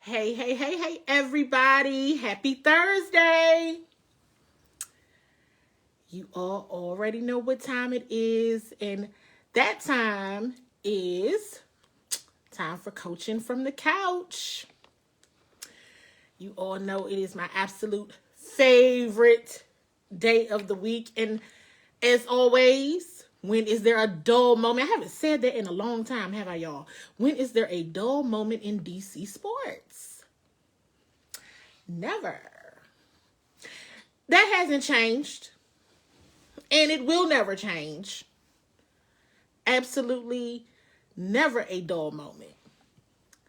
Hey, everybody. Happy Thursday. You all already know what time it is, and that time is time for coaching from the couch. You all know it is my absolute favorite day of the week, and as always, when is there a dull moment? I haven't said that in a long time, have I, y'all? When is there a dull moment in DC sports? Never. That hasn't changed, and it will never change. Absolutely never a dull moment.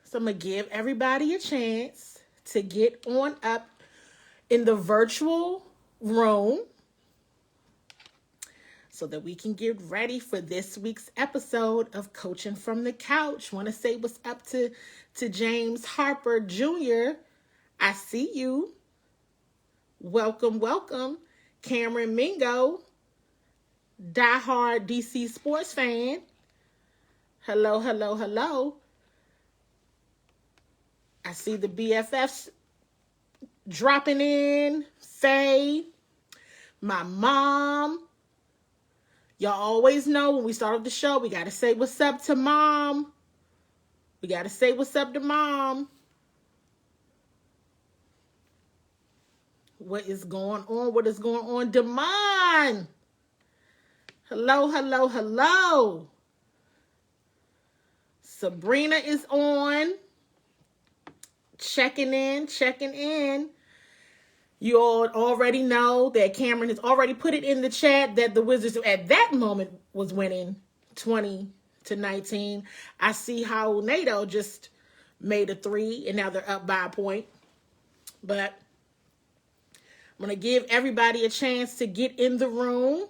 So I'm going to give everybody a chance to get on up in the virtual room so that we can get ready for this week's episode of Coaching from the Couch. Want to say what's up to James Harper Jr. I see you. Welcome. Cameron Mingo, diehard DC sports fan. Hello. I see the BFFs dropping in. Faye, my mom. Y'all always know when we start off the show, we got to say what's up to mom. We got to say what's up to mom. What is going on? Damon. Hello. Sabrina is on. Checking in. You all already know that Cameron has already put it in the chat that the Wizards at that moment was winning 20-19. I see how NATO just made a 3 and now they're up by a point. But I'm going to give everybody a chance to get in the room.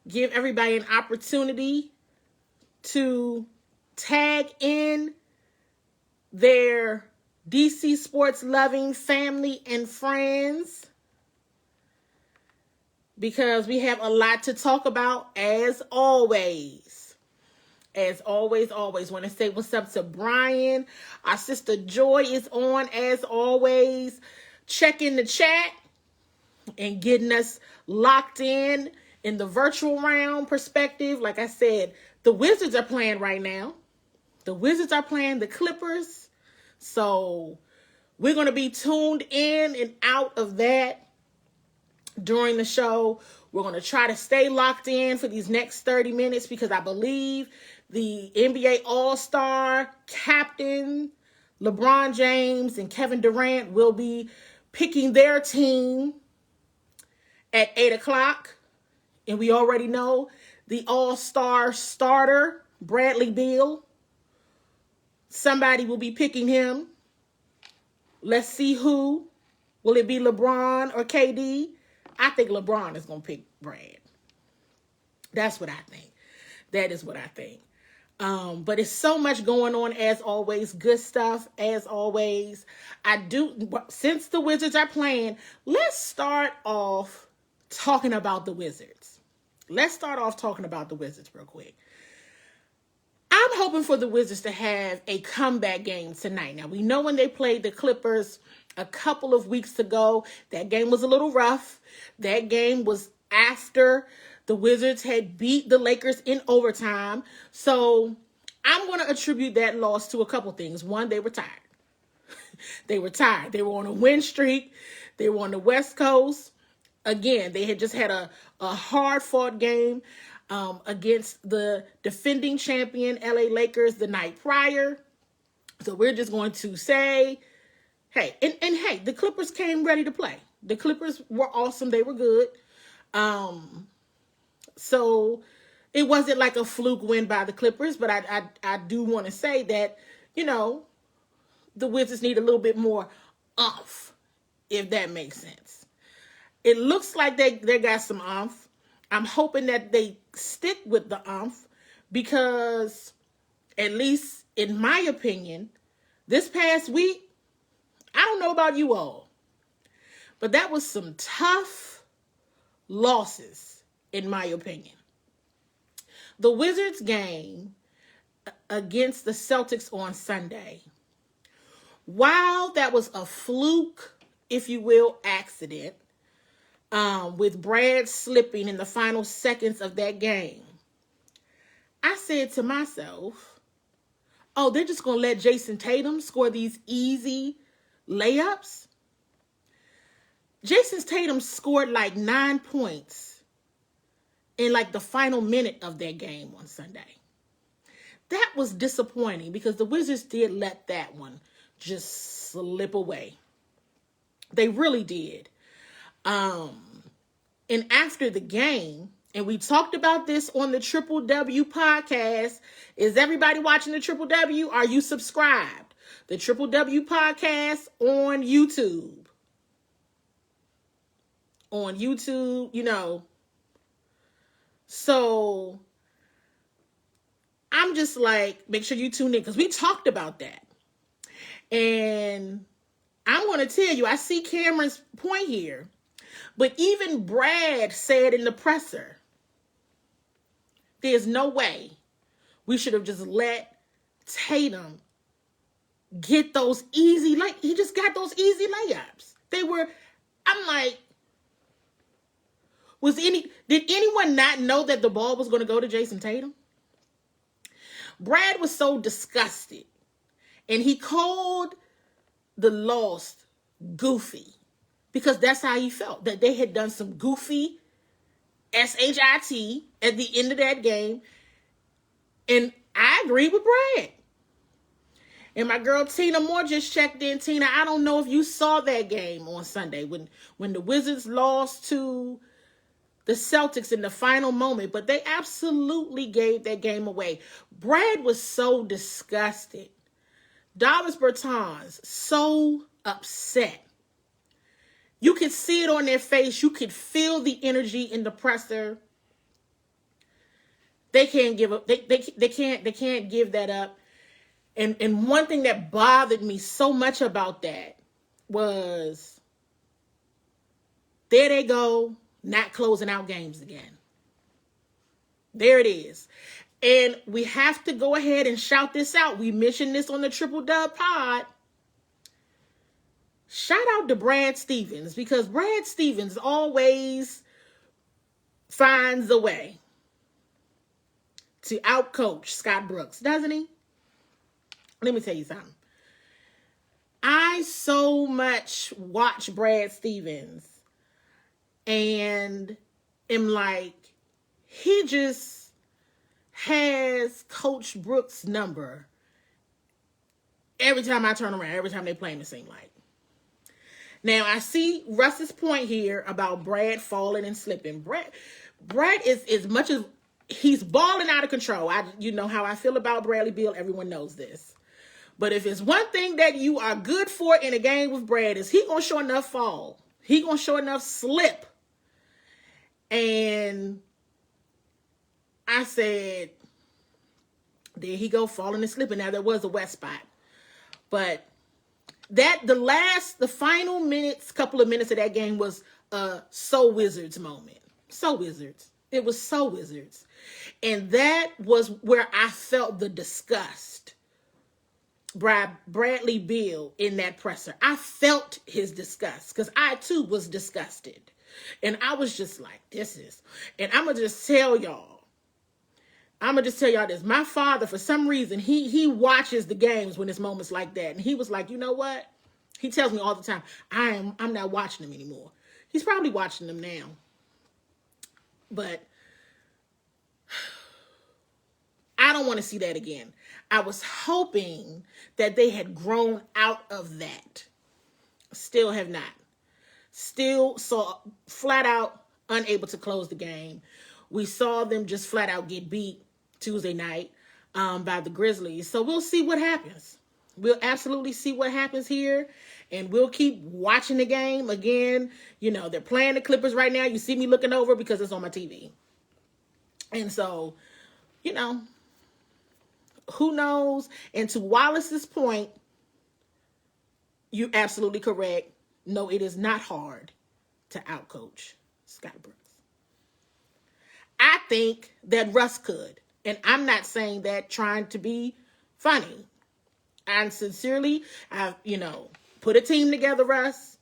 Give everybody an opportunity to tag in their DC sports loving family and friends, because we have a lot to talk about as always. Want to say what's up to Brian. Our sister Joy is on as always, checking the chat and getting us locked in the virtual round perspective. Like I said, the Wizards are playing right now. The Wizards are playing the Clippers. So we're going to be tuned in and out of that during the show. We're going to try to stay locked in for these next 30 minutes because I believe the NBA All-Star captain, LeBron James and Kevin Durant, will be picking their team at 8 o'clock. And we already know the All-Star starter, Bradley Beal. Somebody will be picking him. Let's see who. Will it be LeBron or KD? I think LeBron is going to pick Brad. That's what I think. That is what I think. But it's so much going on as always. Good stuff as always. Since the Wizards are playing, let's start off talking about the Wizards. Let's start off talking about the Wizards real quick. I'm hoping for the Wizards to have a comeback game tonight. Now, we know when they played the Clippers a couple of weeks ago, that game was a little rough. That game was after the Wizards had beat the Lakers in overtime. So I'm going to attribute that loss to a couple things. One, they were tired. They were tired. They were on a win streak. They were on the West Coast. Again, they had just had a hard-fought game against the defending champion LA Lakers the night prior. So we're just going to say, hey, and hey, the Clippers came ready to play. The Clippers were awesome. They were good. So it wasn't like a fluke win by the Clippers, but I do want to say that, the Wizards need a little bit more oomph, if that makes sense. It looks like they got some oomph. I'm hoping that they stick with the oomph because, at least in my opinion, this past week, I don't know about you all, but that was some tough losses, in my opinion. The Wizards game against the Celtics on Sunday While that was a fluke, if you will, accident, with Brad slipping in the final seconds of that game, I said to myself, oh, they're just going to let Jason Tatum score these easy layups? Jason Tatum scored like 9 points in like the final minute of that game on Sunday. That was disappointing because the Wizards did let that one just slip away. They really did. And after the game, and we talked about this on the Triple W podcast. Is everybody watching the Triple W? Are you subscribed? The Triple W podcast on YouTube. On YouTube, you know. So I'm just like, make sure you tune in because we talked about that. And I'm going to tell you, I see Cameron's point here. But even Brad said in the presser, there's no way we should have just let Tatum get those easy, like he just got those easy layups. I'm like, did anyone not know that the ball was going to go to Jason Tatum? Brad was so disgusted, and he called the loss goofy because that's how he felt, that they had done some goofy SHIT at the end of that game. And I agree with Brad. And my girl Tina Moore just checked in. Tina, I don't know if you saw that game on Sunday when the Wizards lost to the Celtics in the final moment, but they absolutely gave that game away. Brad was so disgusted. Davis Bertans, so upset. You could see it on their face. You could feel the energy in the presser. They can't give up. They can't give that up. And one thing that bothered me so much about that was there they go, not closing out games again. There it is. And we have to go ahead and shout this out. We mentioned this on the Triple Dub pod. Shout out to Brad Stevens, because Brad Stevens always finds a way to outcoach Scott Brooks, doesn't he? Let me tell you something. I so much watch Brad Stevens and am like, he just has Coach Brooks' number every time I turn around, every time they play him, it seems like. Now, I see Russ's point here about Brad falling and slipping. Brad is, as much as he's balling out of control. You know how I feel about Bradley Beal. Everyone knows this. But if it's one thing that you are good for in a game with Brad, is he going to show enough fall. He going to show enough slip. And I said, there he go, falling and slipping. Now, there was a wet spot. But the final minutes, couple of minutes of that game was a so Wizards moment. So Wizards. It was so Wizards. And that was where I felt the disgust. Bradley Beal in that presser. I felt his disgust because I too was disgusted. And I was just like, this is, and I'm going to just tell y'all this. My father, for some reason, he watches the games when it's moments like that. And he was like, you know what? He tells me all the time, I'm not watching them anymore. He's probably watching them now. But I don't want to see that again. I was hoping that they had grown out of that. Still have not. Still saw flat out unable to close the game. We saw them just flat out get beat Tuesday night by the Grizzlies. So we'll see what happens. We'll absolutely see what happens here. And we'll keep watching the game. Again, you know, they're playing the Clippers right now. You see me looking over because it's on my TV. And so, you know, who knows? And to Wallace's point, you're absolutely correct. No, it is not hard to outcoach Scott Brooks. I think that Russ could. And I'm not saying that trying to be funny. And sincerely, I've, put a team together, Russ.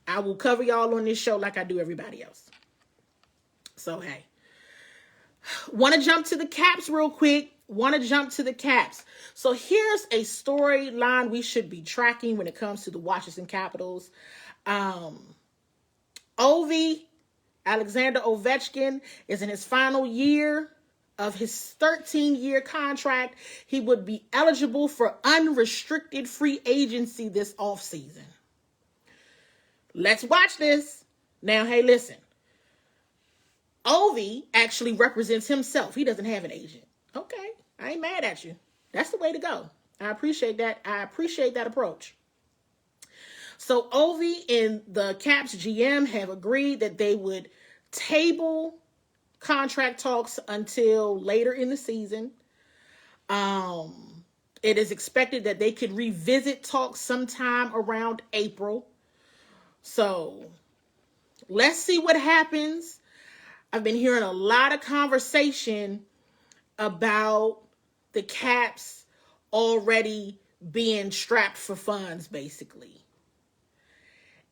I will cover y'all on this show like I do everybody else. So, hey. Want to jump to the Caps real quick. So here's a storyline we should be tracking when it comes to the Washington Capitals. Alexander Ovechkin is in his final year of his 13-year contract. He would be eligible for unrestricted free agency this offseason. Let's watch this. Now, hey, listen. Ovi actually represents himself. He doesn't have an agent. Okay, I ain't mad at you. That's the way to go. I appreciate that. I appreciate that approach. So Ovi and the Caps GM have agreed that they would table contract talks until later in the season. It is expected that they could revisit talks sometime around April. So let's see what happens. I've been hearing a lot of conversation about the Caps already being strapped for funds, basically.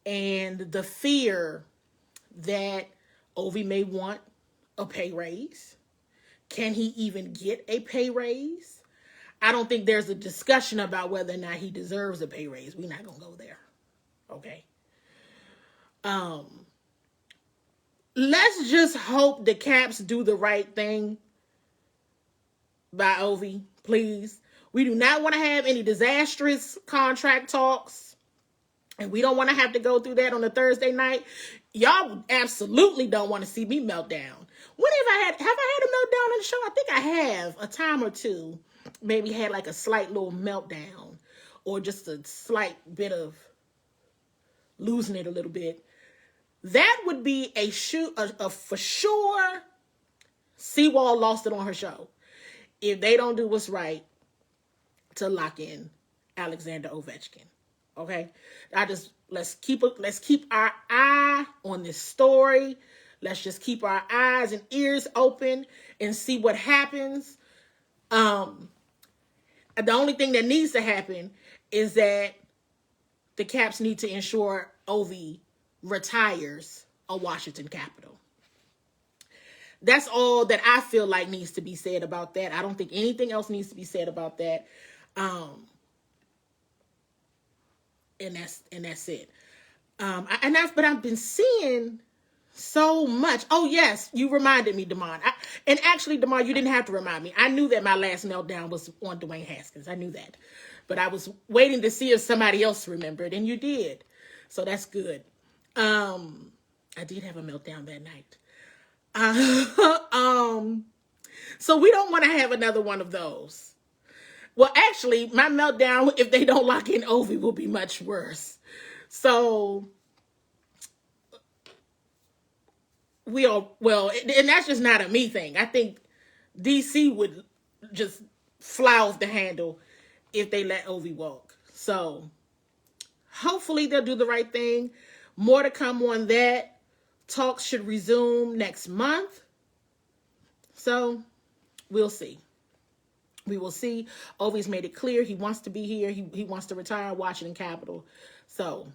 And the fear that Ovi may want a pay raise. Can he even get a pay raise? I don't think there's a discussion about whether or not he deserves a pay raise. We're not going to go there. Okay. Let's just hope the Caps do the right thing by Ovi, please. We do not want to have any disastrous contract talks. And we don't want to have to go through that on a Thursday night. Y'all absolutely don't want to see me melt down. When have I had a meltdown on the show? I think I have a time or two. Maybe had like a slight little meltdown or just a slight bit of losing it a little bit. That would be a for sure. CWall lost it on her show if they don't do what's right to lock in Alexander Ovechkin. Okay, let's keep our eye on this story. Let's just keep our eyes and ears open and see what happens. The only thing that needs to happen is that the Caps need to ensure Ovi retires a Washington Capital. That's all that I feel like needs to be said about that. I don't think anything else needs to be said about that. And that's it. But I've been seeing so much. Oh yes, you reminded me, Damon. And actually, Damon, you didn't have to remind me. I knew that my last meltdown was on Dwayne Haskins. I knew that, but I was waiting to see if somebody else remembered, and you did. So that's good. I did have a meltdown that night. So we don't want to have another one of those. Well, actually, my meltdown, if they don't lock in Ovi, will be much worse. So, and that's just not a me thing. I think DC would just fly off the handle if they let Ovi walk. So, hopefully they'll do the right thing. More to come on that. Talks should resume next month. So, we'll see. We will see. Ovi's made it clear he wants to be here. He wants to retire Washington Capital. So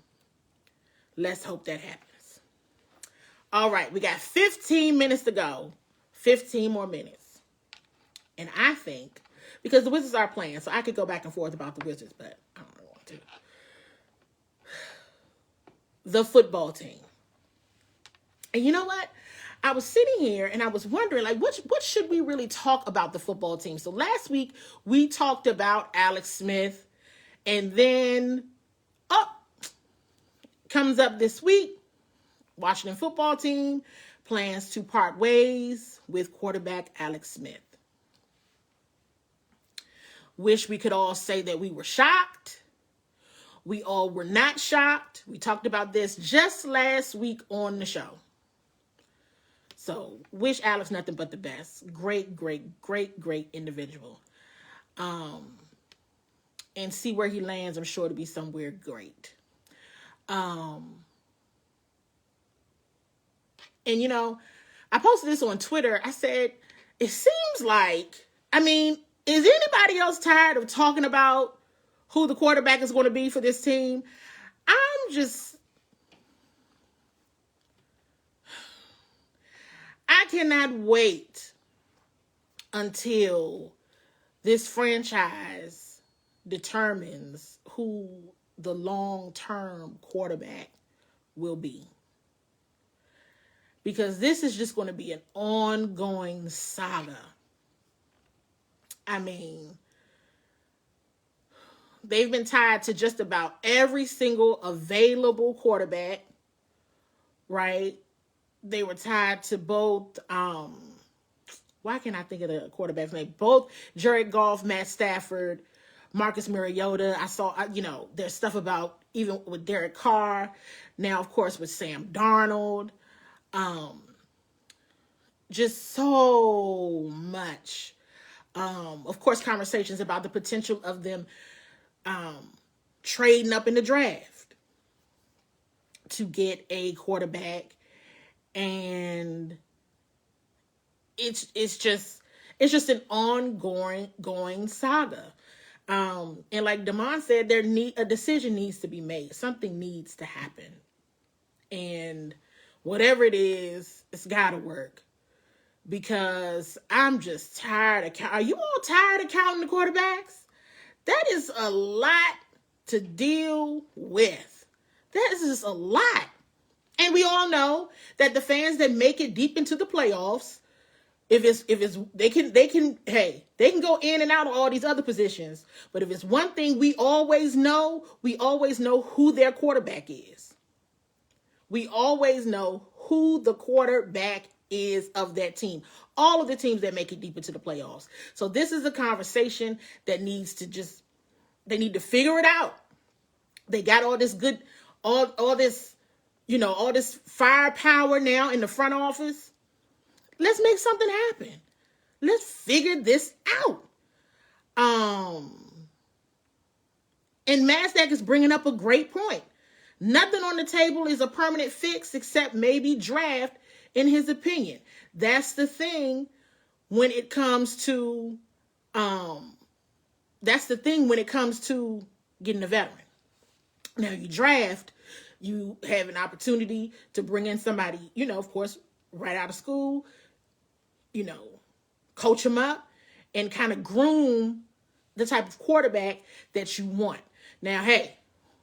let's hope that happens. All right, we got 15 minutes to go. 15 more minutes. And I think, because the Wizards are playing, so I could go back and forth about the Wizards, but I don't really want to. The football team. And you know what? I was sitting here and I was wondering, like, what should we really talk about the football team? So last week we talked about Alex Smith, and then comes up this week, Washington football team plans to part ways with quarterback Alex Smith. Wish we could all say that we were shocked. We all were not shocked. We talked about this just last week on the show. So, wish Alex nothing but the best. Great, great, great, great individual. And see where he lands. I'm sure to be somewhere great. And, I posted this on Twitter. I said, it seems like, Is anybody else tired of talking about who the quarterback is going to be for this team? I cannot wait until this franchise determines who the long-term quarterback will be. Because this is just going to be an ongoing saga. I mean, they've been tied to just about every single available quarterback, right? They were tied to both, why can't I think of the quarterback's name? Both Jared Goff, Matt Stafford, Marcus Mariota. I saw, there's stuff about even with Derek Carr. Now, of course, with Sam Darnold. Just so much. Of course, conversations about the potential of them trading up in the draft to get a quarterback. And it's just an ongoing saga. And like Damon said, a decision needs to be made. Something needs to happen. And whatever it is, it's gotta work. Because I'm just tired of are you all tired of counting the quarterbacks? That is a lot to deal with. That is just a lot. And we all know that the fans that make it deep into the playoffs, they can go in and out of all these other positions. But if it's one thing we always know who their quarterback is. We always know who the quarterback is of that team. All of the teams that make it deep into the playoffs. So this is a conversation that they need to figure it out. They got all this good, all this, all this firepower now in the front office. Let's make something happen. Let's figure this out. And Masdak is bringing up a great point. Nothing on the table is a permanent fix except maybe draft, in his opinion. That's the thing when it comes to getting a veteran. Now you draft, you have an opportunity to bring in somebody, of course, right out of school, coach them up and kind of groom the type of quarterback that you want. Now, hey,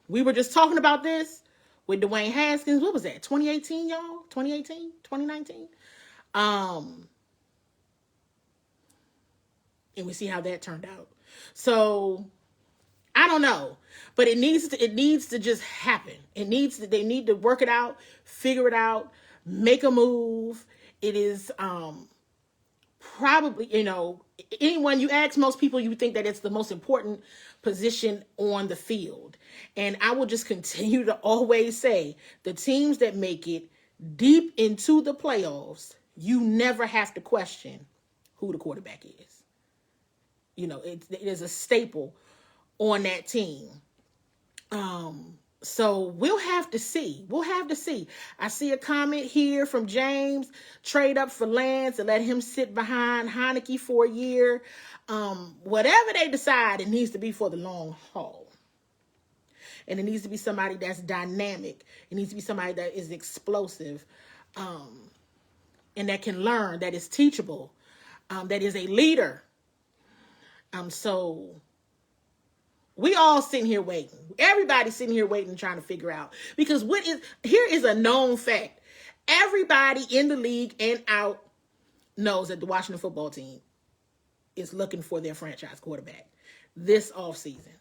we were just talking about this with Dwayne Haskins. What was that? 2018, y'all? 2018? 2019? And we see how that turned out. So I don't know, but it needs to just happen. They need to work it out, figure it out, make a move. It is, probably, anyone you ask most people, you would think that it's the most important position on the field. And I will just continue to always say the teams that make it deep into the playoffs, you never have to question who the quarterback is. It is a staple on that team. So we'll have to see. I see a comment here from James, trade up for Lance and let him sit behind Heineke for a year. Whatever they decide, it needs to be for the long haul. And it needs to be somebody that's dynamic. It needs to be somebody that is explosive, and that can learn, that is teachable, that is a leader. So we all sitting here waiting. Everybody's sitting here waiting, trying to figure out. Because here is a known fact. Everybody in the league and out knows that the Washington football team is looking for their franchise quarterback this offseason.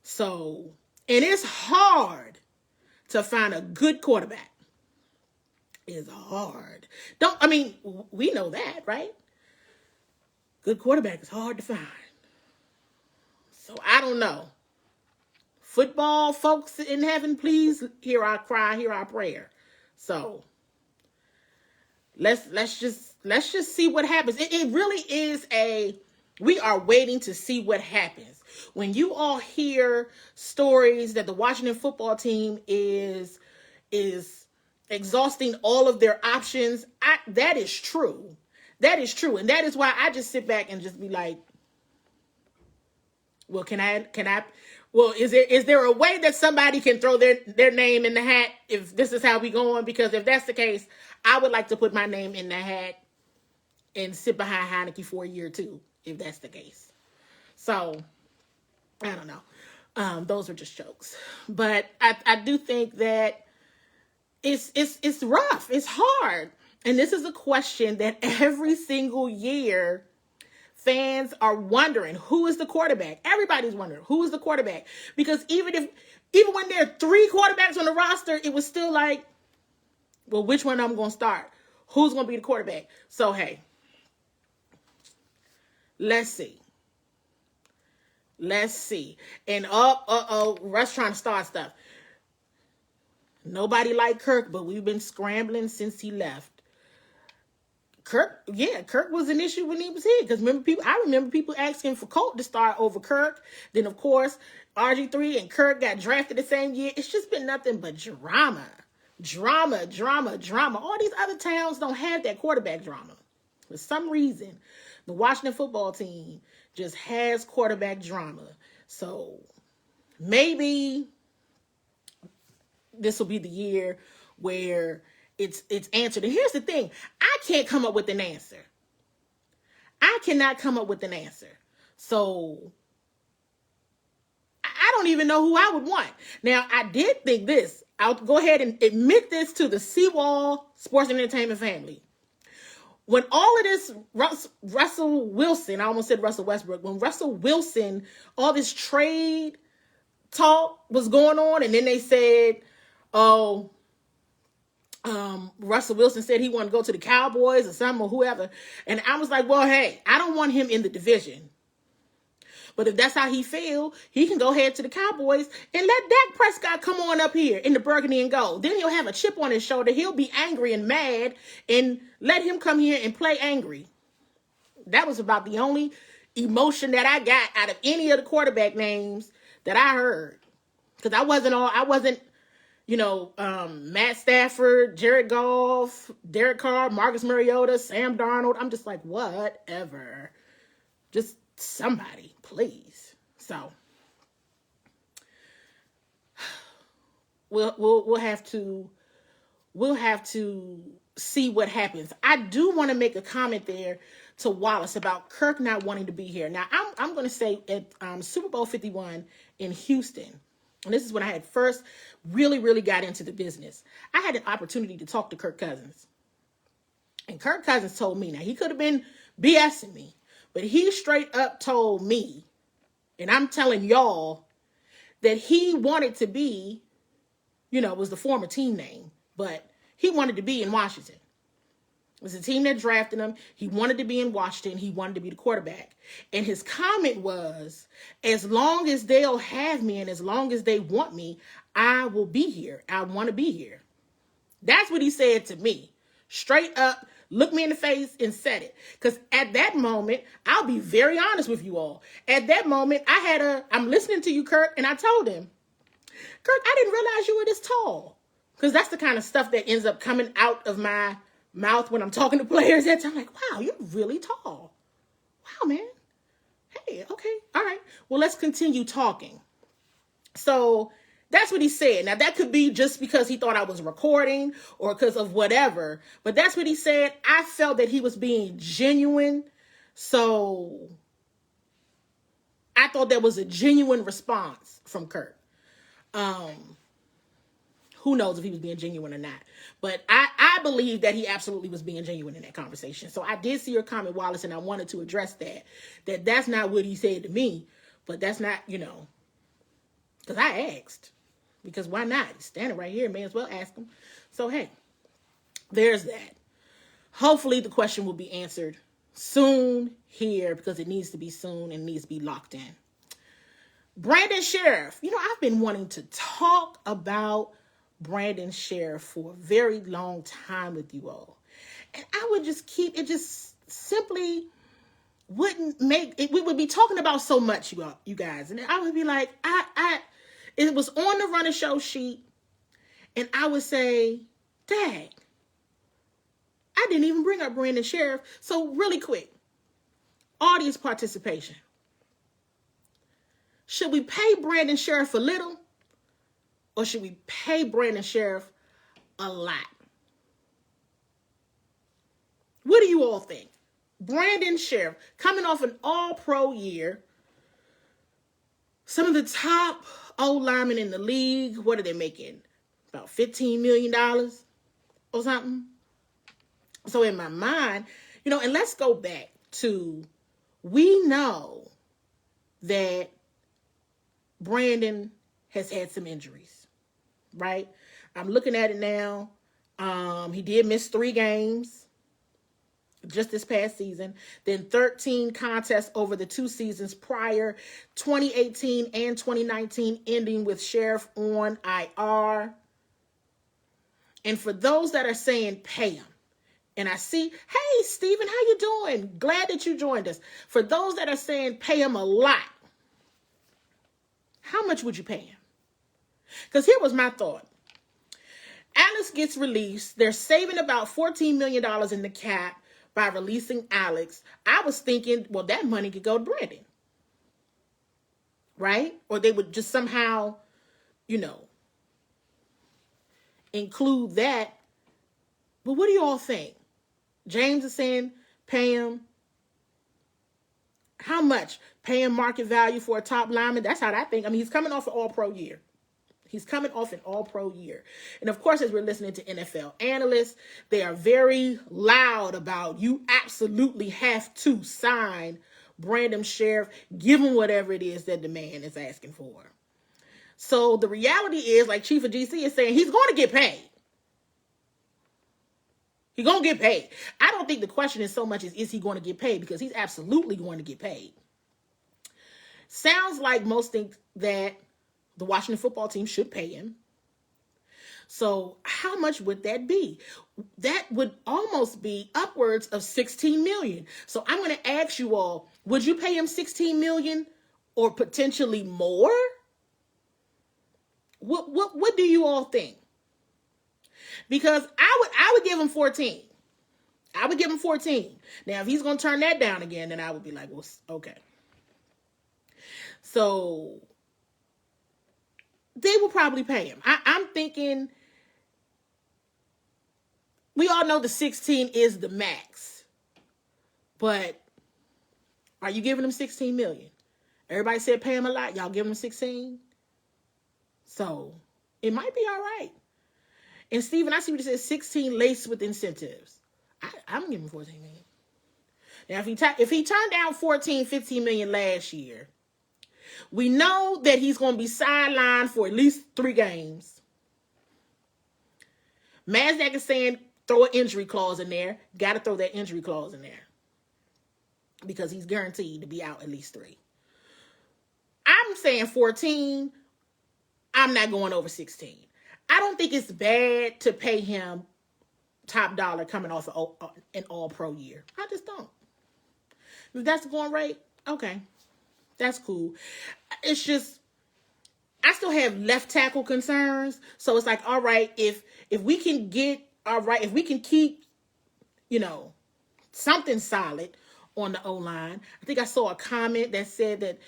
So, and it's hard to find a good quarterback. It's hard. We know that, right? Good quarterback is hard to find. So I don't know. Football folks in heaven, please hear our cry, hear our prayer. So let's just see what happens. It really is we are waiting to see what happens. When you all hear stories that the Washington football team is exhausting all of their options, that is true. That is true. And that is why I just sit back and just be like, Well, well, is there a way that somebody can throw their name in the hat if this is how we going? Because if that's the case, I would like to put my name in the hat and sit behind Heineke for a year too, if that's the case. So, I don't know. Those are just jokes. But I do think that it's rough. It's hard. And this is a question that every single year fans are wondering, who is the quarterback? Everybody's wondering, who is the quarterback? Because even when there are 3 quarterbacks on the roster, it was still like, well, which one I'm going to start? Who's going to be the quarterback? So, hey, let's see. And Russ trying to start stuff. Nobody liked Kirk, but we've been scrambling since he left. Kirk was an issue when he was here. Because I remember people asking for Colt to start over Kirk. Then, of course, RG3 and Kirk got drafted the same year. It's just been nothing but drama. All these other towns don't have that quarterback drama. For some reason, the Washington football team just has quarterback drama. So maybe this will be the year where it's answered. And here's the thing. I can't come up with an answer. I cannot come up with an answer. So I don't even know who I would want. Now, I did think this. I'll go ahead and admit this to the CWall Sports and Entertainment family. When all of this Russell Wilson, I almost said Russell Westbrook, when Russell Wilson, all this trade talk was going on, and then they said, Russell Wilson said he wanted to go to the Cowboys or something or whoever. And I was like, well, hey, I don't want him in the division. But if that's how he feel, he can go ahead to the Cowboys and let Dak Prescott come on up here in the burgundy and gold. Then he'll have a chip on his shoulder. He'll be angry and mad, and let him come here and play angry. That was about the only emotion that I got out of any of the quarterback names that I heard. Because I wasn't, Matt Stafford, Jared Goff, Derek Carr, Marcus Mariota, Sam Darnold. I'm just like, whatever. Just somebody, please. So we'll have to see what happens. I do want to make a comment there to Wallace about Kirk not wanting to be here. Now I'm going to say at Super Bowl 51 in Houston, and this is when I had first really got into the business. I had an opportunity to talk to Kirk Cousins, and Kirk Cousins told me, now he could have been BSing me, but he straight up told me, and I'm telling y'all, that he wanted to be, it was the former team name, but he wanted to be in Washington. It was the team that drafted him. He wanted to be in Washington. He wanted to be the quarterback. And his comment was, as long as they'll have me and as long as they want me, I will be here. I want to be here. That's what he said to me. Straight up, looked me in the face and said it. Because at that moment, I'll be very honest with you all. At that moment, I'm listening to you, Kirk, and I told him, Kirk, I didn't realize you were this tall. Because that's the kind of stuff that ends up coming out of my mouth when I'm talking to players. I'm like, wow, you're really tall. Wow, man. Hey, okay, all right. Well, let's continue talking. So that's what he said. Now, that could be just because he thought I was recording or because of whatever. But that's what he said. I felt that he was being genuine. So I thought that was a genuine response from Kirk. Who knows if he was being genuine or not. But I believe that he absolutely was being genuine in that conversation. So I did see your comment, Wallace, and I wanted to address that. That's not what he said to me. But that's not, because I asked. Because why not? He's standing right here. May as well ask him. So, hey, there's that. Hopefully the question will be answered soon here because it needs to be soon and needs to be locked in. Brandon Sheriff. I've been wanting to talk about Brandon Sheriff for a very long time with you all. And I would just keep it, just simply wouldn't make it. We would be talking about so much, you guys. And I would be like, it was on the Runner Show sheet. And I would say, dang, I didn't even bring up Brandon Sheriff. So really quick, audience participation. Should we pay Brandon Sheriff a little? Or should we pay Brandon Sheriff a lot? What do you all think? Brandon Sheriff, coming off an all-pro year. Some of the top old linemen in the league, what are they making? About $15 million or something? So in my mind, and let's go back to, we know that Brandon has had some injuries, right? I'm looking at it now. He did miss 3 games just this past season. Then 13 contests over the 2 seasons prior, 2018 and 2019, ending with Sheriff on IR. And for those that are saying pay him, and I see, hey, Stephen, how you doing? Glad that you joined us. For those that are saying pay him a lot, how much would you pay him? Because here was my thought. Alex gets released. They're saving about $14 million in the cap by releasing Alex. I was thinking, well, that money could go to Brandon, right? Or they would just somehow, include that. But what do you all think? James is saying pay him. How much? Pay him market value for a top lineman? That's how I think. I mean, he's coming off an all-pro year. He's coming off an all-pro year. And of course, as we're listening to NFL analysts, they are very loud about you absolutely have to sign Brandon Sheriff, give him whatever it is that the man is asking for. So the reality is, like Chief of GC is saying, he's going to get paid. He's going to get paid. I don't think the question is so much as, is he going to get paid? Because he's absolutely going to get paid. Sounds like most think that the Washington football team should pay him. So how much would that be? That would almost be upwards of $16 million. So I'm going to ask you all, would you pay him $16 million or potentially more? What do you all think? Because I would give him 14. I would give him 14. Now, if he's going to turn that down again, then I would be like, well, okay. So they will probably pay him. I'm thinking, we all know the 16 is the max. But are you giving him 16 million? Everybody said pay him a lot. Y'all give him 16? So it might be all right. And Stephen, I see what it says, 16 laced with incentives. I'm giving him 14 million. Now, if he turned down 14, 15 million last year, we know that he's going to be sidelined for at least 3 games. Mazdak is saying throw an injury clause in there. Got to throw that injury clause in there. Because he's guaranteed to be out at least 3. I'm saying 14. I'm not going over 16. I don't think it's bad to pay him top dollar coming off an all-pro year. I just don't. If that's the going rate, okay. That's cool. It's just, I still have left tackle concerns. So it's like, all right, if we can get, all right, if we can keep, something solid on the O-line. I think I saw a comment that said that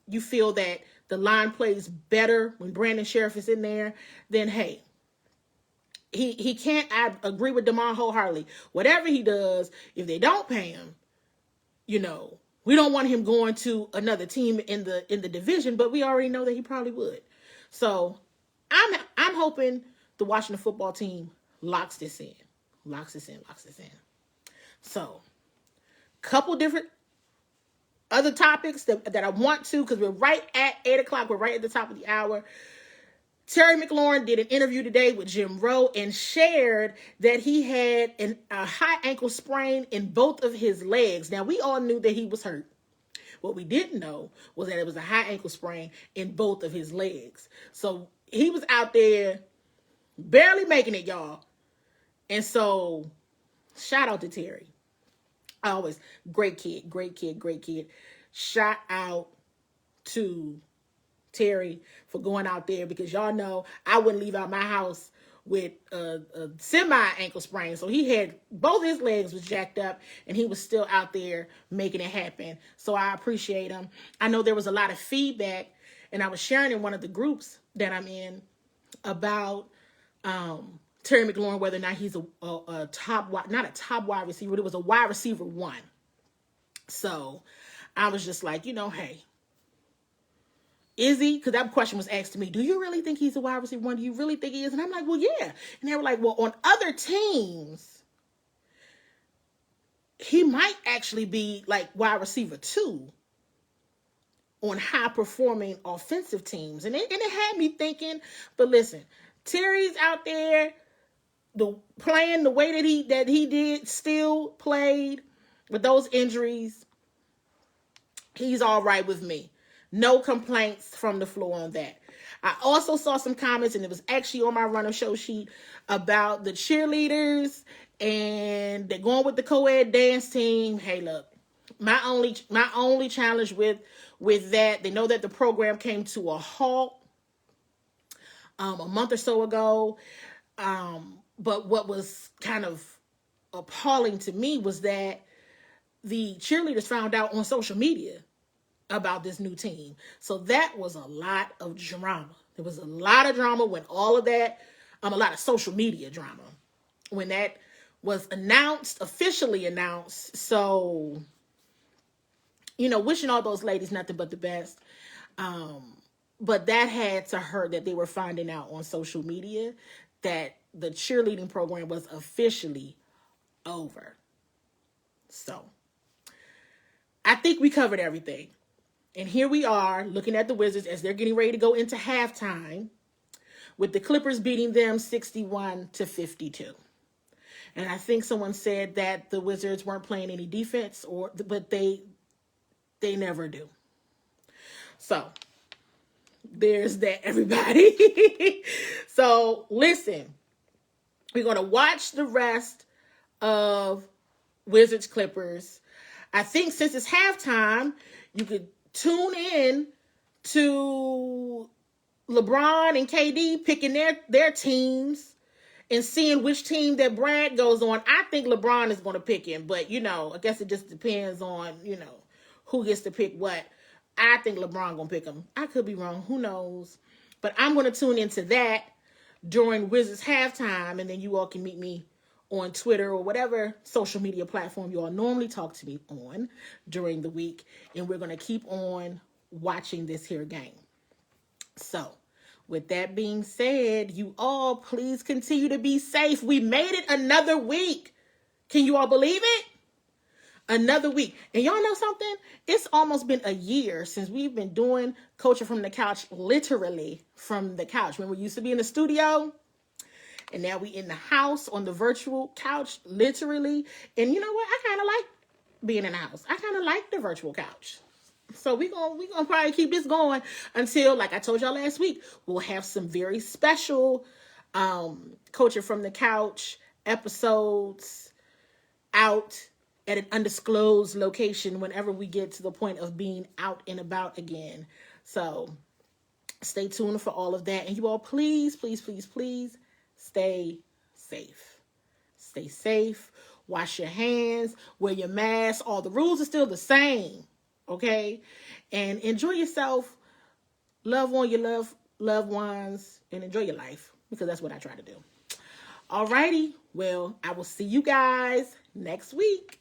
you feel that the line plays better when Brandon Sheriff is in there, then hey, he can't. I agree with Damon wholeheartedly. Whatever he does, if they don't pay him, we don't want him going to another team in the division, but we already know that he probably would. So I'm hoping the Washington football team locks this in. So, couple different other topics that I want to, because we're right at 8 o'clock. We're right at the top of the hour. Terry McLaurin did an interview today with Jim Rowe and shared that he had a high ankle sprain in both of his legs. Now, we all knew that he was hurt. What we didn't know was that it was a high ankle sprain in both of his legs. So he was out there barely making it, y'all. And so shout out to Terry. Always great kid. Shout out to Terry for going out there, because y'all know I wouldn't leave out my house with a semi ankle sprain. So he had both his legs was jacked up, and he was still out there making it happen. So I appreciate him. I know there was a lot of feedback, and I was sharing in one of the groups that I'm in about Terry McLaurin, whether or not he's a top, not a top wide receiver, but it was a wide receiver 1. So I was just like, hey, is he? Because that question was asked to me. Do you really think he's a wide receiver 1? Do you really think he is? And I'm like, well, yeah. And they were like, well, on other teams, he might actually be like wide receiver 2 on high performing offensive teams. And it had me thinking, but listen, Terry's out there playing the way that he did, still played with those injuries. He's all right with me. No complaints from the floor on that. I also saw some comments, and it was actually on my runner show sheet, about the cheerleaders, and they're going with the co-ed dance team. Hey, look, my only challenge with that, they know that the program came to a halt a month or so ago. But what was kind of appalling to me was that the cheerleaders found out on social media about this new team. So that was a lot of drama. There was a lot of drama when all of that, a lot of social media drama when that was officially announced. So, wishing all those ladies nothing but the best. But that had to hurt that they were finding out on social media that the cheerleading program was officially over. So I think we covered everything. And here we are looking at the Wizards as they're getting ready to go into halftime with the Clippers beating them 61-52. And I think someone said that the Wizards weren't playing any defense, but they never do. So there's that, everybody. So listen, we're going to watch the rest of Wizards Clippers. I think since it's halftime, you could tune in to LeBron and KD picking their teams and seeing which team that Brad goes on. I think LeBron is going to pick him, but I guess it just depends on, who gets to pick what. I think LeBron going to pick him. I could be wrong. Who knows? But I'm going to tune into that during Wizards halftime, and then you all can meet me on Twitter or whatever social media platform you all normally talk to me on during the week. And we're going to keep on watching this here game. So with that being said, you all please continue to be safe. We made it another week. Can you all believe it? Another week. And y'all know something? It's almost been a year since we've been doing Coaching from the Couch, literally from the couch. Remember, we used to be in the studio, and now we in the house on the virtual couch, literally. And you know what? I kind of like being in the house. I kind of like the virtual couch. So we gonna probably keep this going until, like I told y'all last week, we'll have some very special Coaching from the Couch episodes out at an undisclosed location whenever we get to the point of being out and about again. So stay tuned for all of that. And you all please, please, please, please stay safe. Stay safe. Wash your hands. Wear your mask. All the rules are still the same. Okay? And enjoy yourself. Love on your loved ones. And enjoy your life. Because that's what I try to do. Alrighty. Well, I will see you guys next week.